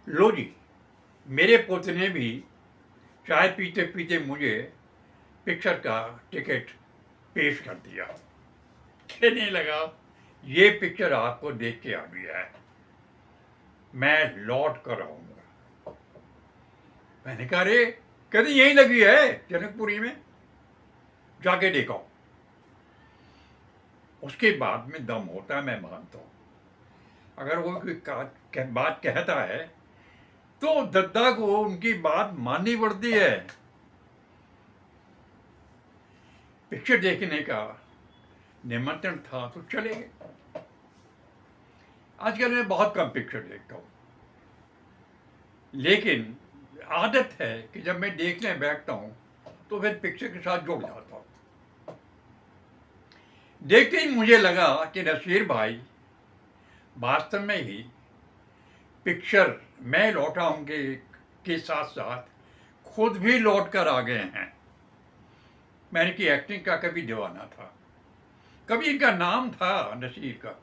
लो जी, मेरे पोते ने भी चाय पीते पीते मुझे पिक्चर का टिकट पेश कर दिया। कहने लगा, ये पिक्चर आपको देख के आ गया है, मैं लौट कर आऊंगा। मैंने कहा, अरे कहते यहीं लगी है जनकपुरी में, जाके देखो। उसके बाद में दम होता है, मैं मानता हूँ। अगर वो कोई बात कहता है तो दद्दा को उनकी बात माननी पड़ती है। पिक्चर देखने का निमंत्रण था तो चले गए। आजकल मैं बहुत कम पिक्चर देखता हूँ, लेकिन आदत है कि जब मैं देखने बैठता हूँ तो फिर पिक्चर के साथ जुड़ जाता हूँ। देखते ही मुझे लगा कि नसीर भाई वास्तव में ही पिक्चर मैं लौटा हूँ के साथ साथ खुद भी लौट कर आ गए हैं। मैंने की एक्टिंग का कभी दीवाना था, कभी इनका नाम था नसीर का,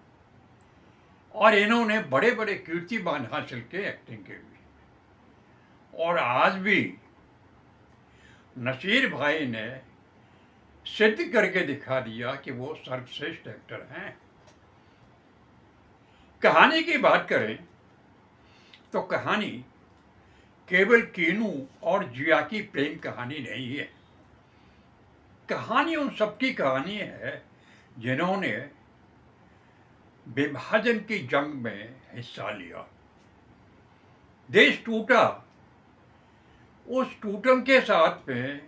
और इन्होंने बड़े बड़े कीर्तिमान हासिल किए एक्टिंग के भी। और आज भी नसीर भाई ने सिद्ध करके दिखा दिया कि वो सर्वश्रेष्ठ एक्टर हैं। कहानी की बात करें तो कहानी केवल कीनू और जिया की प्रेम कहानी नहीं है। कहानी उन सबकी कहानी है जिन्होंने विभाजन की जंग में हिस्सा लिया। देश टूटा, उस टूटन के साथ में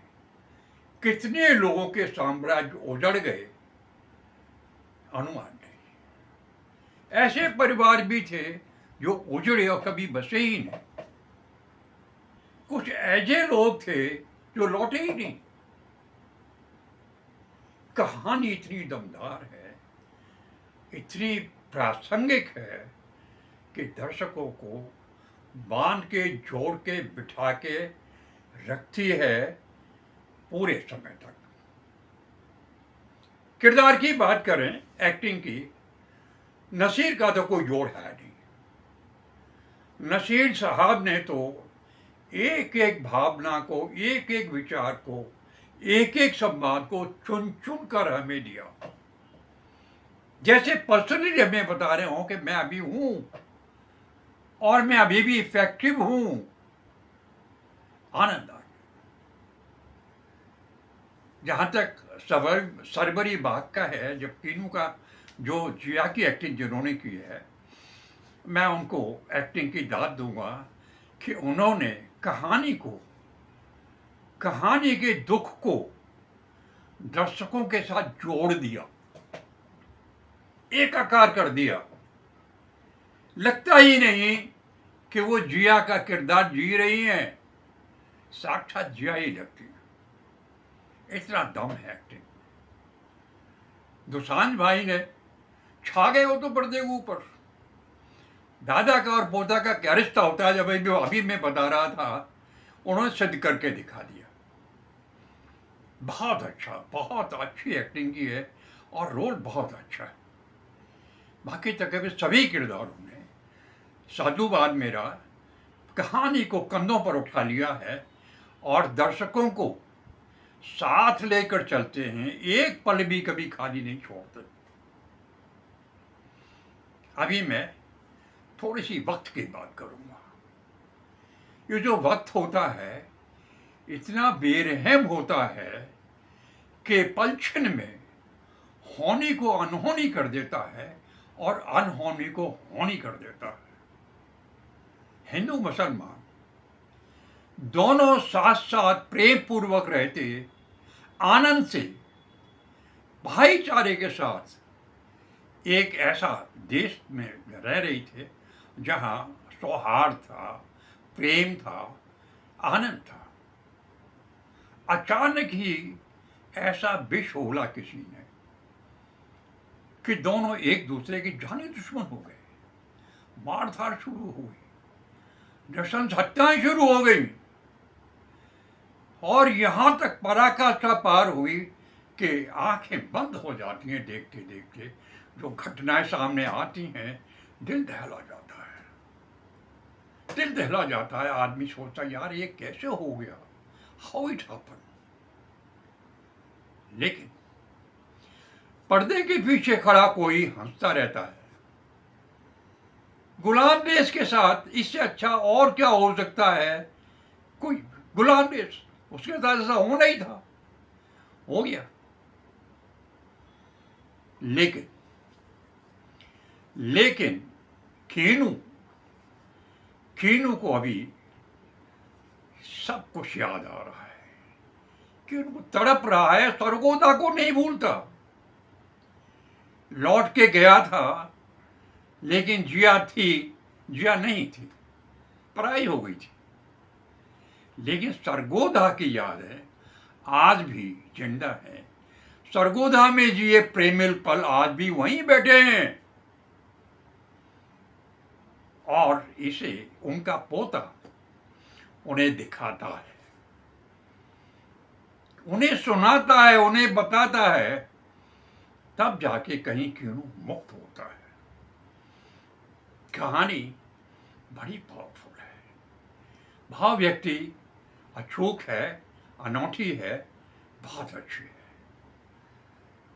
कितने लोगों के साम्राज्य उजड़ गए, अनुमान नहीं। ऐसे परिवार भी थे जो उजड़े और कभी बसे ही नहीं। कुछ ऐसे लोग थे जो लौटे ही नहीं। कहानी इतनी दमदार है, इतनी प्रासंगिक है कि दर्शकों को बांध के जोड़ के बिठा के रखती है पूरे समय तक। किरदार की बात करें, एक्टिंग की, नसीर का तो कोई जोड़ है नहीं। नसीर साहब ने तो एक एक भावना को, एक एक विचार को, एक एक संवाद को चुन चुन कर हमें दिया। जैसे पर्सनली हमें बता रहे हो कि मैं अभी हूं और मैं अभी भी इफेक्टिव हूं। आनंद आ गया। जहां तक सरबरी बाग का है, जब कीनू का जो जिया की एक्टिंग जिन्होंने की है, मैं उनको एक्टिंग की दाद दूंगा कि उन्होंने कहानी को, कहानी के दुख को दर्शकों के साथ जोड़ दिया, एकाकार कर दिया। लगता ही नहीं कि वो जिया का किरदार जी रही हैं, साक्षात जिया ही लगती है। इतना दम है एक्टिंग। दोसांझ भाई ने छा गए वो तो पर्दे के ऊपर। दादा का और पोता का क्या रिश्ता होता है, जब अभी मैं बता रहा था, उन्होंने सिद्ध करके दिखा दिया। बहुत अच्छा, बहुत अच्छी एक्टिंग की है और रोल बहुत अच्छा है। बाकी तक सभी किरदारों ने साधुवाद मेरा कहानी को कंधों पर उठा लिया है और दर्शकों को साथ लेकर चलते हैं, एक पल भी कभी खाली नहीं छोड़ते। अभी मैं थोड़ी सी वक्त की बात करूंगा। ये जो वक्त होता है इतना बेरहम होता है कि पलछन में होनी को अनहोनी कर देता है और अनहोनी को होनी कर देता है। हिंदू मुसलमान दोनों साथ साथ प्रेम पूर्वक रहते, आनंद से, भाईचारे के साथ एक ऐसा देश में रह रही थे जहां सौहार्द था, प्रेम था, आनंद था। अचानक ही ऐसा विष उगला किसी ने कि दोनों एक दूसरे के जाने दुश्मन हो गए। मारधाड़ शुरू हो गई, नृशंस हत्याएं शुरू हो गई और यहां तक पराकाष्ठा पार हुई कि आंखें बंद हो जाती हैं देखते देखते। जो घटनाएं सामने आती हैं, दिल दहला जाता है। तो दिल दहला जाता है। आदमी सोचता है यार ये कैसे हो गया, हाउ इट हैपन। लेकिन पर्दे के पीछे खड़ा कोई हंसता रहता है। गुलाम देश के साथ इससे अच्छा और क्या हो सकता है। कोई गुलाम देश, उसके साथ ऐसा होना ही था, हो गया। लेकिन खीनू को अभी सब कुछ याद आ रहा है कि उनको तड़प रहा है। सरगोदा को नहीं भूलता। लौट के गया था, लेकिन जिया नहीं थी, पराई हो गई थी। लेकिन सरगोदा की याद है, आज भी जिंदा है। सरगोदा में जिए प्रेमिल पल आज भी वहीं बैठे हैं, और इसे उनका पोता उन्हें दिखाता है, उन्हें सुनाता है, उन्हें बताता है। तब जाके कहीं खीनू मुक्त होता है। कहानी बड़ी पावरफुल है, भाव व्यक्ति अचूक है, अनोखी है, बहुत अच्छी है।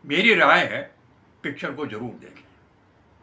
मेरी राय है पिक्चर को जरूर देखें।